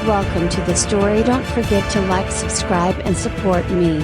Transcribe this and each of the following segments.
Welcome to the story. Don't forget to like, subscribe and support me.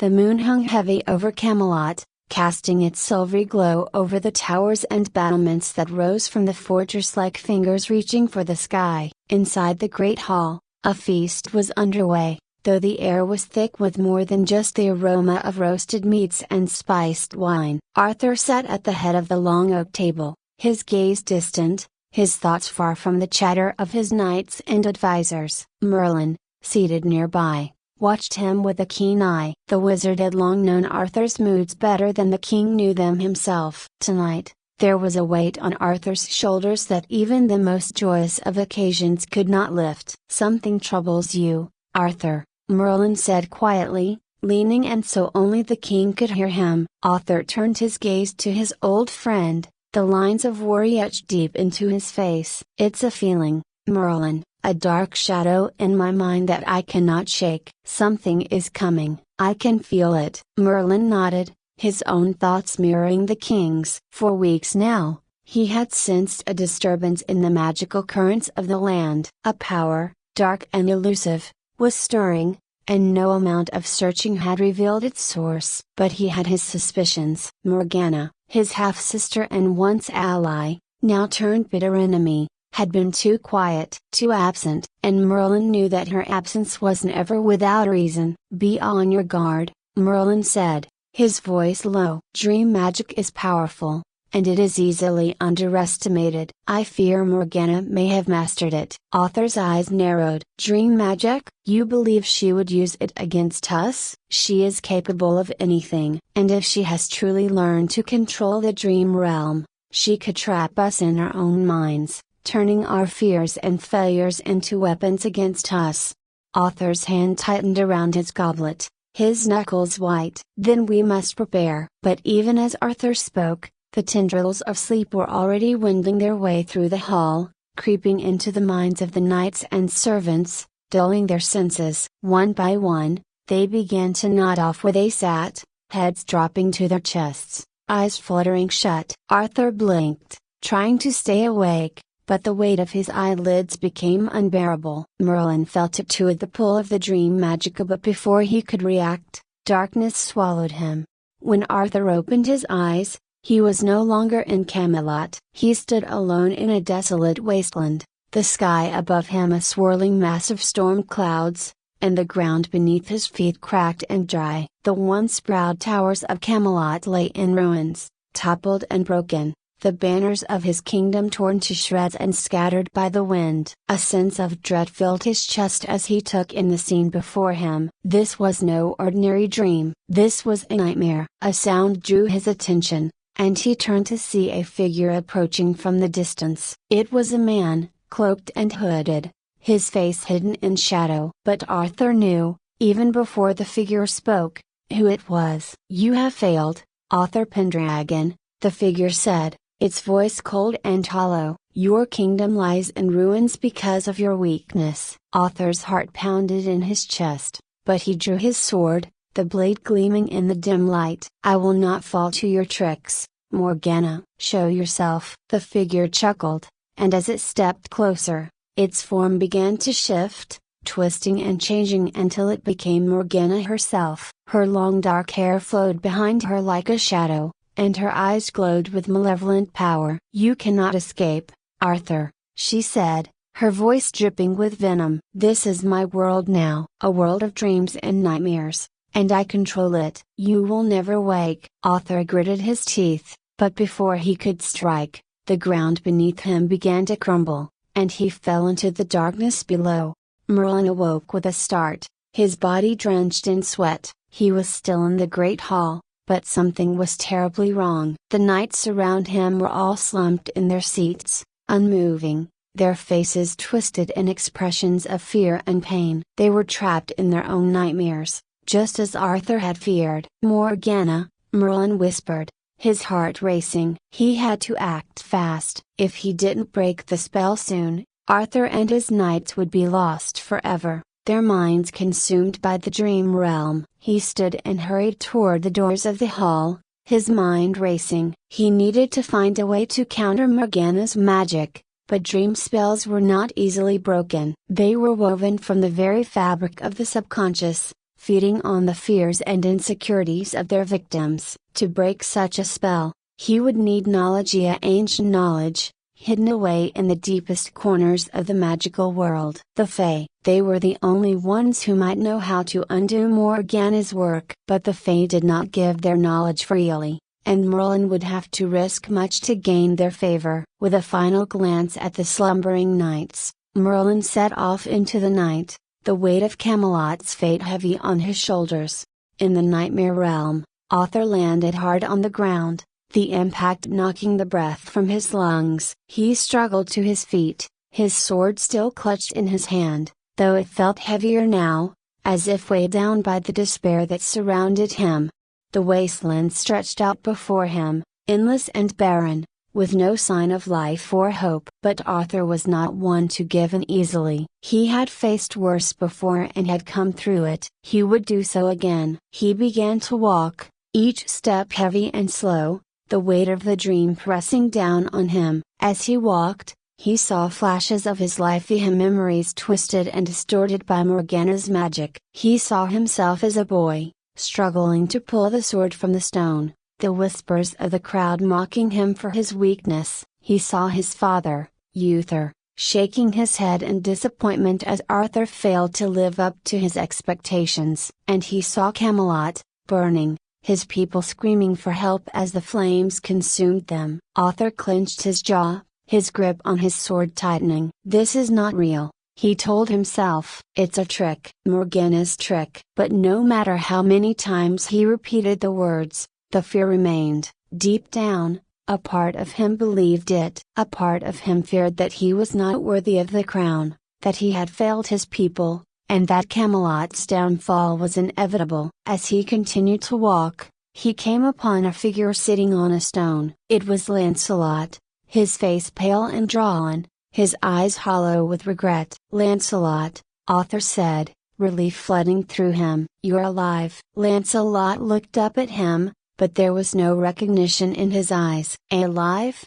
The moon hung heavy over Camelot, casting its silvery glow over the towers and battlements that rose from the fortress like fingers reaching for the sky. Inside the great hall, a feast was underway, though the air was thick with more than just the aroma of roasted meats and spiced wine. Arthur sat at the head of the long oak table, his gaze distant, his thoughts far from the chatter of his knights and advisors. Merlin, seated nearby, watched him with a keen eye. The wizard had long known Arthur's moods better than the king knew them himself. Tonight, there was a weight on Arthur's shoulders that even the most joyous of occasions could not lift. "Something troubles you, Arthur," Merlin said quietly, leaning in so only the king could hear him. Arthur turned his gaze to his old friend, the lines of worry etched deep into his face. "It's a feeling, Merlin, a dark shadow in my mind that I cannot shake. Something is coming, I can feel it." Merlin nodded, his own thoughts mirroring the king's. For weeks now, he had sensed a disturbance in the magical currents of the land. A power, dark and elusive, was stirring, and no amount of searching had revealed its source. But he had his suspicions. Morgana, his half-sister and once ally, now turned bitter enemy, had been too quiet, too absent, and Merlin knew that her absence was never without reason. "Be on your guard," Merlin said, his voice low. "Dream magic is powerful, and it is easily underestimated. I fear Morgana may have mastered it." Arthur's eyes narrowed. "Dream magic? You believe she would use it against us?" "She is capable of anything, and if she has truly learned to control the dream realm, she could trap us in our own minds, turning our fears and failures into weapons against us." Arthur's hand tightened around his goblet, his knuckles white. "Then we must prepare." But even as Arthur spoke, the tendrils of sleep were already winding their way through the hall, creeping into the minds of the knights and servants, dulling their senses. One by one, they began to nod off where they sat, heads dropping to their chests, eyes fluttering shut. Arthur blinked, trying to stay awake, but the weight of his eyelids became unbearable. Merlin felt it too, the pull of the dream magic, but before he could react, darkness swallowed him. When Arthur opened his eyes, he was no longer in Camelot. He stood alone in a desolate wasteland, the sky above him a swirling mass of storm clouds, and the ground beneath his feet cracked and dry. The once proud towers of Camelot lay in ruins, toppled and broken, the banners of his kingdom torn to shreds and scattered by the wind. A sense of dread filled his chest as he took in the scene before him. This was no ordinary dream. This was a nightmare. A sound drew his attention, and he turned to see a figure approaching from the distance. It was a man, cloaked and hooded, his face hidden in shadow. But Arthur knew, even before the figure spoke, who it was. "You have failed, Arthur Pendragon," the figure said, its voice cold and hollow. "Your kingdom lies in ruins because of your weakness." Arthur's heart pounded in his chest, but he drew his sword, the blade gleaming in the dim light. "I will not fall to your tricks, Morgana." "Show yourself." The figure chuckled, and as it stepped closer, its form began to shift, twisting and changing until it became Morgana herself. Her long dark hair flowed behind her like a shadow, and her eyes glowed with malevolent power. "You cannot escape, Arthur," she said, her voice dripping with venom. "This is my world now, a world of dreams and nightmares, and I control it. You will never wake." Arthur gritted his teeth, but before he could strike, the ground beneath him began to crumble, and he fell into the darkness below. Merlin awoke with a start, his body drenched in sweat. He was still in the great hall, but something was terribly wrong. The knights around him were all slumped in their seats, unmoving, their faces twisted in expressions of fear and pain. They were trapped in their own nightmares, just as Arthur had feared. "Morgana," Merlin whispered, his heart racing. He had to act fast. If he didn't break the spell soon, Arthur and his knights would be lost forever, their minds consumed by the dream realm. He stood and hurried toward the doors of the hall, his mind racing. He needed to find a way to counter Morgana's magic, But dream spells were not easily broken. They were woven from the very fabric of the subconscious, feeding on the fears and insecurities of their victims. To break such a spell, he would need knowledge, ancient knowledge, hidden away in the deepest corners of the magical world. The Fae, they were the only ones who might know how to undo Morgana's work. But the Fae did not give their knowledge freely, and Merlin would have to risk much to gain their favor. With a final glance at the slumbering knights, Merlin set off into the night, the weight of Camelot's fate heavy on his shoulders. In the nightmare realm, Arthur landed hard on the ground, the impact knocking the breath from his lungs. He struggled to his feet, his sword still clutched in his hand, though it felt heavier now, as if weighed down by the despair that surrounded him. The wasteland stretched out before him, endless and barren, with no sign of life or hope. But Arthur was not one to give in easily. He had faced worse before and had come through it. He would do so again. He began to walk, each step heavy and slow, the weight of the dream pressing down on him. As he walked, he saw flashes of his life, memories twisted and distorted by Morgana's magic. He saw himself as a boy, struggling to pull the sword from the stone, the whispers of the crowd mocking him for his weakness. He saw his father, Uther, shaking his head in disappointment as Arthur failed to live up to his expectations. And he saw Camelot, burning, his people screaming for help as the flames consumed them. Arthur clenched his jaw, his grip on his sword tightening. This is not real, he told himself. It's a trick. Morgana's trick. But no matter how many times he repeated the words, the fear remained. Deep down, a part of him believed it. A part of him feared that he was not worthy of the crown, that he had failed his people, and that Camelot's downfall was inevitable. As he continued to walk, he came upon a figure sitting on a stone. It was Lancelot, his face pale and drawn, his eyes hollow with regret. "Lancelot," Arthur said, relief flooding through him. "You're alive." Lancelot looked up at him, but there was no recognition in his eyes. "Alive?"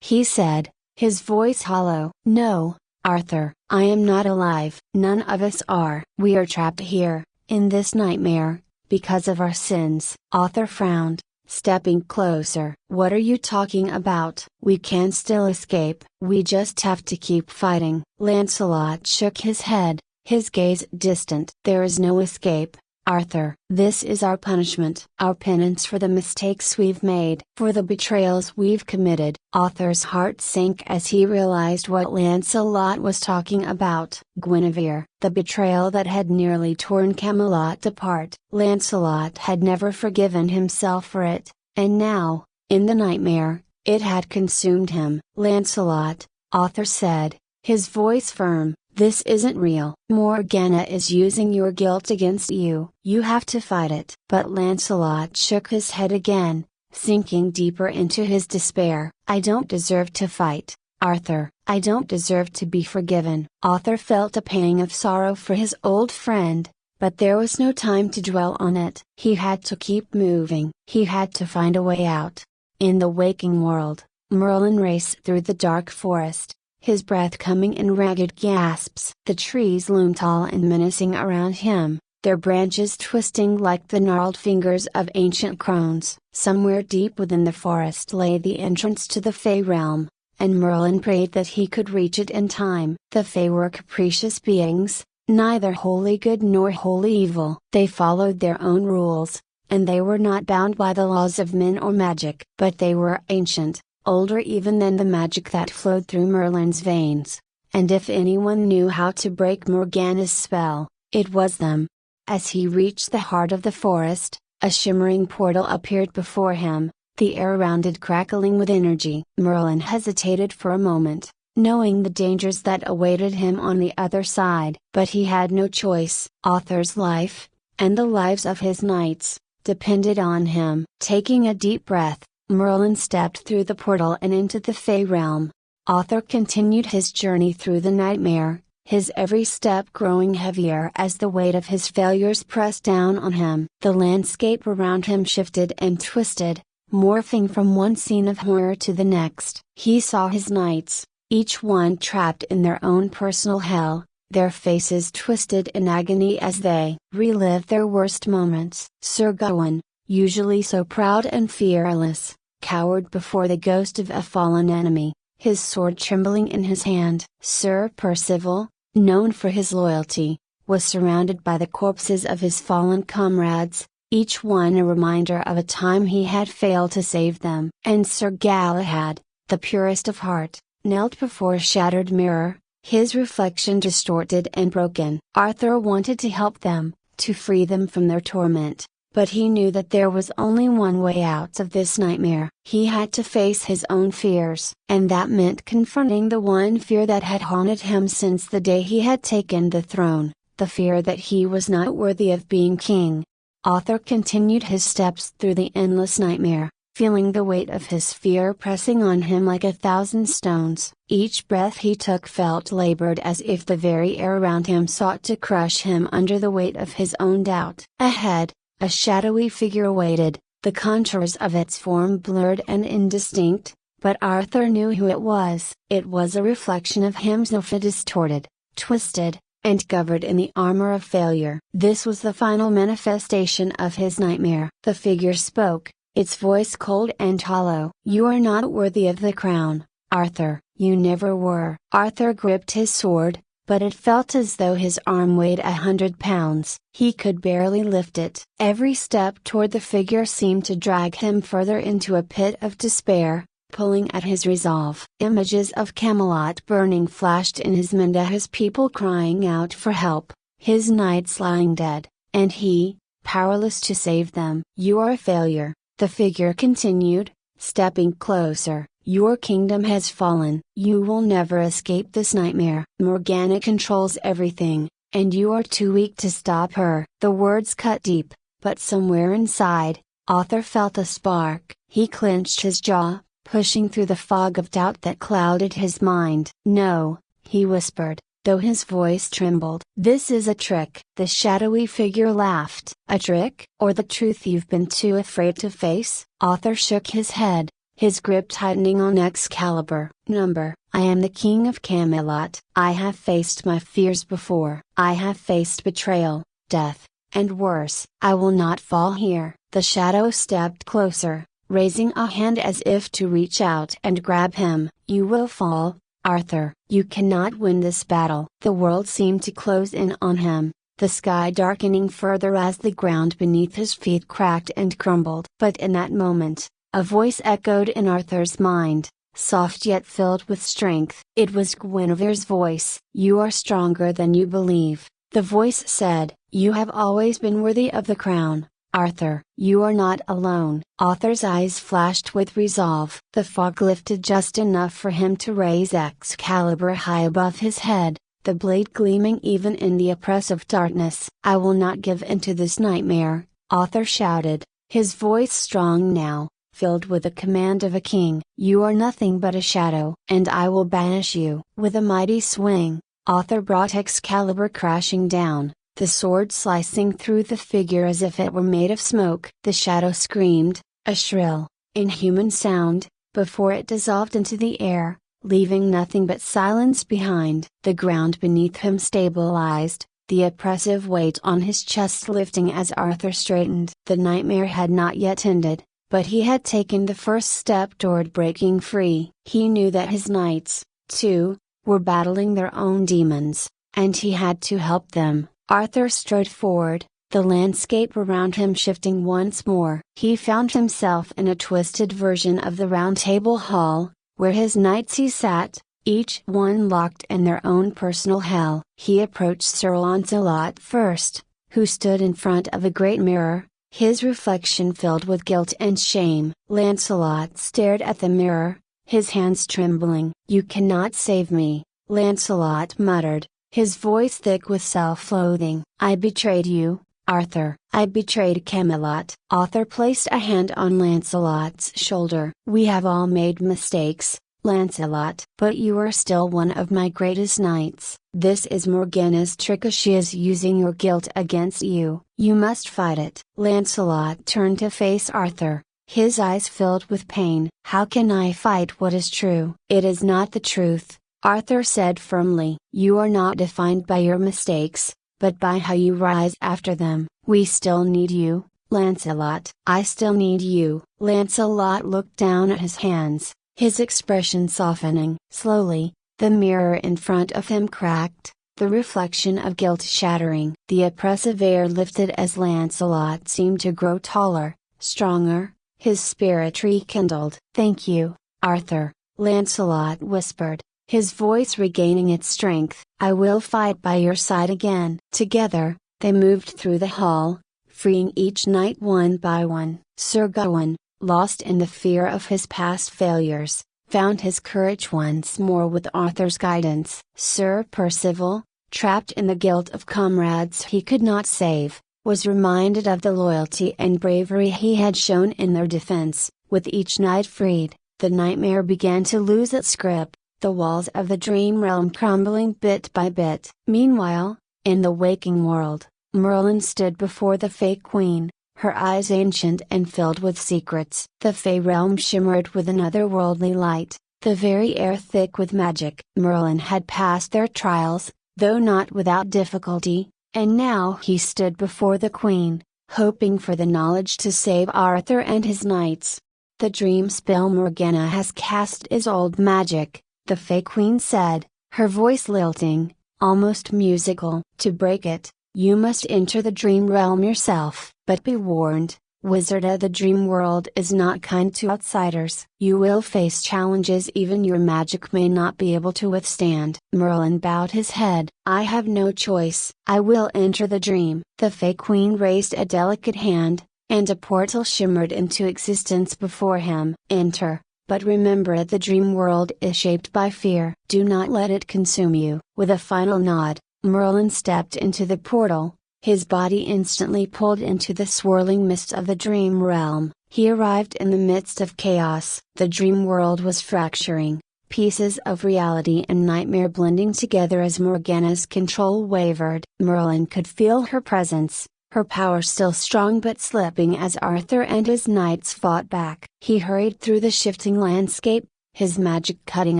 he said, his voice hollow. "No, Arthur, I am not alive." "None of us are. We are trapped here, in this nightmare, because of our sins." Arthur frowned, stepping closer. "What are you talking about? We can still escape. We just have to keep fighting." Lancelot shook his head, his gaze distant. "There is no escape, Arthur. This is our punishment. Our penance for the mistakes we've made. For the betrayals we've committed." Arthur's heart sank as he realized what Lancelot was talking about. Guinevere. The betrayal that had nearly torn Camelot apart. Lancelot had never forgiven himself for it, and now, in the nightmare, it had consumed him. "Lancelot," Arthur said, his voice firm, "this isn't real. Morgana is using your guilt against you. You have to fight it." But Lancelot shook his head again, sinking deeper into his despair. "I don't deserve to fight, Arthur. I don't deserve to be forgiven." Arthur felt a pang of sorrow for his old friend, but there was no time to dwell on it. He had to keep moving. He had to find a way out. In the waking world, Merlin raced through the dark forest, his breath coming in ragged gasps. The trees loomed tall and menacing around him, their branches twisting like the gnarled fingers of ancient crones. Somewhere deep within the forest lay the entrance to the Fey realm, and Merlin prayed that he could reach it in time. The Fey were capricious beings, neither wholly good nor wholly evil. They followed their own rules, and they were not bound by the laws of men or magic. But they were ancient, older even than the magic that flowed through Merlin's veins, and if anyone knew how to break Morgana's spell, it was them. As he reached the heart of the forest, a shimmering portal appeared before him, the air around it crackling with energy. Merlin hesitated for a moment, knowing the dangers that awaited him on the other side. But he had no choice. Arthur's life, and the lives of his knights, depended on him. Taking a deep breath, Merlin stepped through the portal and into the Fey realm. Arthur continued his journey through the nightmare, his every step growing heavier as the weight of his failures pressed down on him. The landscape around him shifted and twisted, morphing from one scene of horror to the next. He saw his knights, each one trapped in their own personal hell, their faces twisted in agony as they relived their worst moments. Sir Gawain, usually so proud and fearless, cowered before the ghost of a fallen enemy, his sword trembling in his hand. Sir Percival, known for his loyalty, was surrounded by the corpses of his fallen comrades, each one a reminder of a time he had failed to save them. And Sir Galahad, the purest of heart, knelt before a shattered mirror, his reflection distorted and broken. Arthur wanted to help them, to free them from their torment, but he knew that there was only one way out of this nightmare. He had to face his own fears, and that meant confronting the one fear that had haunted him since the day he had taken the throne, the fear that he was not worthy of being king. Arthur continued his steps through the endless nightmare, feeling the weight of his fear pressing on him like 1,000 stones. Each breath he took felt labored, as if the very air around him sought to crush him under the weight of his own doubt. Ahead, a shadowy figure awaited, the contours of its form blurred and indistinct, but Arthur knew who it was. It was a reflection of himself, distorted, twisted, and covered in the armor of failure. This was the final manifestation of his nightmare. The figure spoke, its voice cold and hollow. "You are not worthy of the crown, Arthur, you never were." Arthur gripped his sword, but it felt as though his arm weighed 100 pounds. He could barely lift it. Every step toward the figure seemed to drag him further into a pit of despair, pulling at his resolve. Images of Camelot burning flashed in his mind, his people crying out for help, his knights lying dead, and he, powerless to save them. "You are a failure," the figure continued, stepping closer. "Your kingdom has fallen. You will never escape this nightmare. Morgana controls everything, and you are too weak to stop her." The words cut deep, but somewhere inside, Arthur felt a spark. He clenched his jaw, pushing through the fog of doubt that clouded his mind. "No," he whispered, though his voice trembled. "This is a trick." The shadowy figure laughed. "A trick? Or the truth you've been too afraid to face?" Arthur shook his head, his grip tightening on Excalibur. "I am the king of Camelot. I have faced my fears before. I have faced betrayal, death, and worse. I will not fall here." The shadow stepped closer, raising a hand as if to reach out and grab him. "You will fall, Arthur. You cannot win this battle." The world seemed to close in on him, the sky darkening further as the ground beneath his feet cracked and crumbled. But in that moment, a voice echoed in Arthur's mind, soft yet filled with strength. It was Guinevere's voice. "You are stronger than you believe," the voice said. "You have always been worthy of the crown, Arthur. You are not alone." Arthur's eyes flashed with resolve. The fog lifted just enough for him to raise Excalibur high above his head, the blade gleaming even in the oppressive darkness. "I will not give in to this nightmare," Arthur shouted, his voice strong now, filled with the command of a king. "You are nothing but a shadow, and I will banish you." With a mighty swing, Arthur brought Excalibur crashing down, the sword slicing through the figure as if it were made of smoke. The shadow screamed, a shrill, inhuman sound, before it dissolved into the air, leaving nothing but silence behind. The ground beneath him stabilized, the oppressive weight on his chest lifting as Arthur straightened. The nightmare had not yet ended, but he had taken the first step toward breaking free. He knew that his knights, too, were battling their own demons, and he had to help them. Arthur strode forward, the landscape around him shifting once more. He found himself in a twisted version of the Round Table Hall, where his knights sat, each one locked in their own personal hell. He approached Sir Launcelot first, who stood in front of a great mirror, his reflection filled with guilt and shame. Lancelot stared at the mirror, his hands trembling. "You cannot save me," Lancelot muttered, his voice thick with self-loathing. "I betrayed you, Arthur. I betrayed Camelot." Arthur placed a hand on Lancelot's shoulder. "We have all made mistakes, Lancelot. But you are still one of my greatest knights. This is Morgana's trick. She is using your guilt against you. You must fight it." Lancelot turned to face Arthur, his eyes filled with pain. "How can I fight what is true?" "It is not the truth," Arthur said firmly. "You are not defined by your mistakes, but by how you rise after them. We still need you, Lancelot." "I still need you." Lancelot looked down at his hands, his expression softening. Slowly, the mirror in front of him cracked, the reflection of guilt shattering. The oppressive air lifted as Lancelot seemed to grow taller, stronger, his spirit rekindled. "Thank you, Arthur," Lancelot whispered, his voice regaining its strength. "I will fight by your side again." Together, they moved through the hall, freeing each knight one by one. Sir Gawain, lost in the fear of his past failures, found his courage once more with Arthur's guidance. Sir Percival, trapped in the guilt of comrades he could not save, was reminded of the loyalty and bravery he had shown in their defense. With each knight freed, the nightmare began to lose its grip, the walls of the dream realm crumbling bit by bit. Meanwhile, in the waking world, Merlin stood before the Fey Queen, her eyes ancient and filled with secrets. The Fey realm shimmered with an otherworldly light, the very air thick with magic. Merlin had passed their trials, though not without difficulty, and now he stood before the Queen, hoping for the knowledge to save Arthur and his knights. "The dream spell Morgana has cast is old magic," the Fey Queen said, her voice lilting, almost musical. "To break it, you must enter the dream realm yourself. But be warned, Wizard of the Dream World is not kind to outsiders. You will face challenges even your magic may not be able to withstand." Merlin bowed his head. "I have no choice. I will enter the dream." The Fey Queen raised a delicate hand, and a portal shimmered into existence before him. "Enter, but remember the dream world is shaped by fear. Do not let it consume you." With a final nod, Merlin stepped into the portal, his body instantly pulled into the swirling mist of the dream realm. He arrived in the midst of chaos. The dream world was fracturing, pieces of reality and nightmare blending together as Morgana's control wavered. Merlin could feel her presence, her power still strong but slipping as Arthur and his knights fought back. He hurried through the shifting landscape, his magic cutting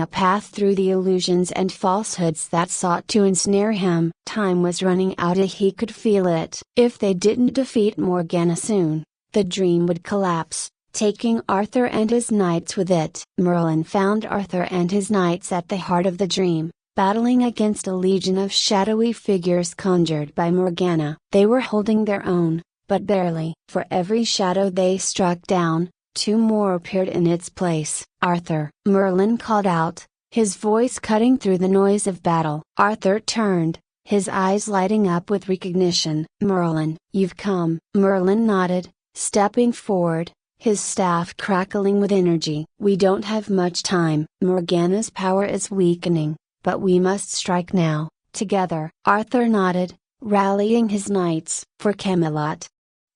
a path through the illusions and falsehoods that sought to ensnare him. Time was running out and he could feel it. If they didn't defeat Morgana soon, the dream would collapse, taking Arthur and his knights with it. Merlin found Arthur and his knights at the heart of the dream, battling against a legion of shadowy figures conjured by Morgana. They were holding their own, but barely. For every shadow they struck down, two more appeared in its place. "Arthur!" Merlin called out, his voice cutting through the noise of battle. Arthur turned, his eyes lighting up with recognition. "Merlin, you've come." Merlin nodded, stepping forward, his staff crackling with energy. "We don't have much time. Morgana's power is weakening, but we must strike now, together." Arthur nodded, rallying his knights. "For Camelot!"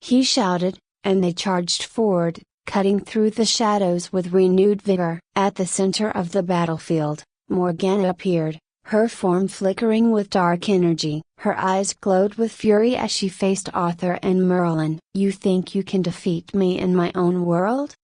he shouted, and they charged forward, cutting through the shadows with renewed vigor. At the center of the battlefield, Morgana appeared, her form flickering with dark energy. Her eyes glowed with fury as she faced Arthur and Merlin. "You think you can defeat me in my own world?"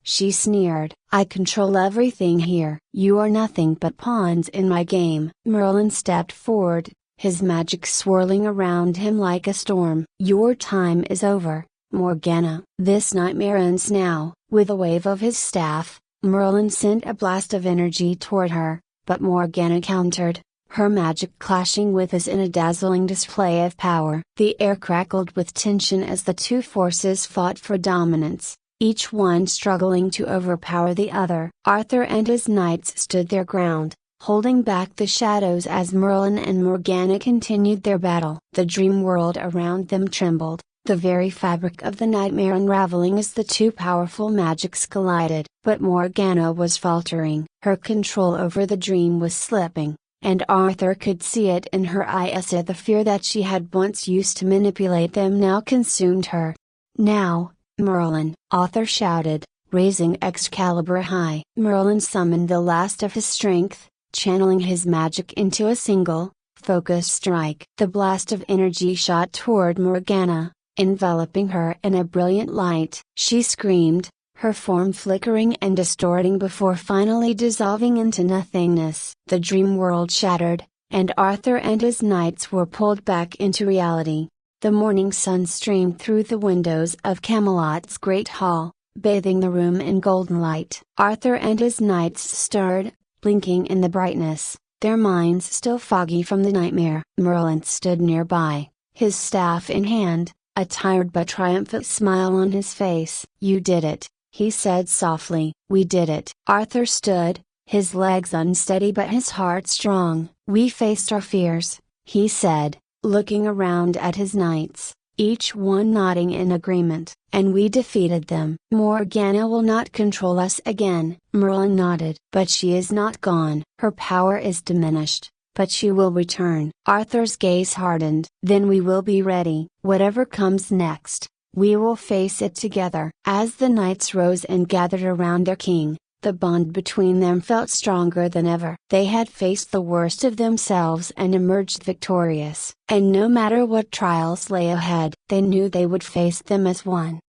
she sneered. "I control everything here. You are nothing but pawns in my game." Merlin stepped forward, his magic swirling around him like a storm. "Your time is over, Morgana. This nightmare ends now." With a wave of his staff, Merlin sent a blast of energy toward her, but Morgana countered, her magic clashing with his in a dazzling display of power. The air crackled with tension as the two forces fought for dominance, each one struggling to overpower the other. Arthur and his knights stood their ground, holding back the shadows as Merlin and Morgana continued their battle. The dream world around them trembled, the very fabric of the nightmare unraveling as the two powerful magics collided. But Morgana was faltering. Her control over the dream was slipping, and Arthur could see it in her eyes. The fear that she had once used to manipulate them now consumed her. "Now, Merlin!" Arthur shouted, raising Excalibur high. Merlin summoned the last of his strength, channeling his magic into a single, focused strike. The blast of energy shot toward Morgana, enveloping her in a brilliant light. She screamed, her form flickering and distorting before finally dissolving into nothingness. The dream world shattered, and Arthur and his knights were pulled back into reality. The morning sun streamed through the windows of Camelot's great hall, bathing the room in golden light. Arthur and his knights stirred, blinking in the brightness, their minds still foggy from the nightmare. Merlin stood nearby, his staff in hand, a tired but triumphant smile on his face. "You did it," he said softly. "We did it." Arthur stood, his legs unsteady but his heart strong. "We faced our fears," he said, looking around at his knights, each one nodding in agreement, "and we defeated them. Morgana will not control us again." Merlin nodded. "But she is not gone. Her power is diminished, but she will return." Arthur's gaze hardened. "Then we will be ready. Whatever comes next, we will face it together." As the knights rose and gathered around their king, the bond between them felt stronger than ever. They had faced the worst of themselves and emerged victorious. And no matter what trials lay ahead, they knew they would face them as one.